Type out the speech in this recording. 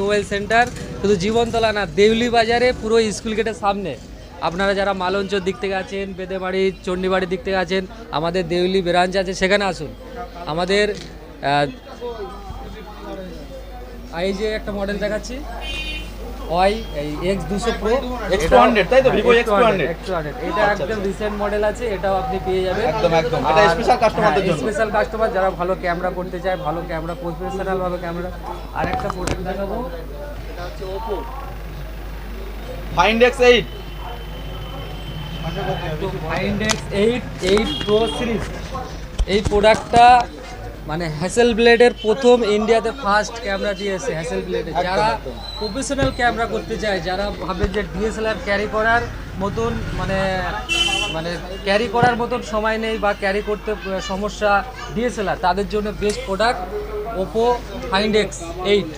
Mobile centre শুধু জীবনতলা না, দেউলি বাজারে পুরো স্কুল গেটের সামনে। আপনারা যারা মালঞ্চর দিক থেকে আছেন, বেদেবাড়ি চণ্ডীবাড়ির দিক থেকে আছেন, আমাদের দেউলি ব্রাঞ্চ আছে, সেখানে আসুন। আমাদের এই যে একটা মডেল দেখাচ্ছি, ওয়াই এই X200 Pro X200 তাই তো, Vivo X200 এটা একদম রিসেন্ট মডেল আছে, এটাও আপনি পেয়ে যাবেন একদম একদম। এটা স্পেশাল কাস্টমারদের জন্য, স্পেশাল কাস্টমার যারা ভালো ক্যামেরা করতে চায়, ভালো ক্যামেরা প্রফেশনাল ভাবে ক্যামেরা। আর একটা প্রোডাক্ট দেখাবো, এটা হচ্ছে Oppo Find X8 Find X8 Pro series. এই প্রোডাক্টটা মানে হ্যাসেল ব্লেডের প্রথম ইন্ডিয়াতে ফার্স্ট ক্যামেরা দিয়েছে হ্যাসেল ব্লেডের। যারা প্রফেশনাল ক্যামেরা করতে চায়, যারা ভাবে যে ডিএসএলআর ক্যারি করার মতন মানে মানে ক্যারি করার মতন সময় নেই বা ক্যারি করতে সমস্যা ডিএসএলআর, তাদের জন্য best product Oppo Find X8।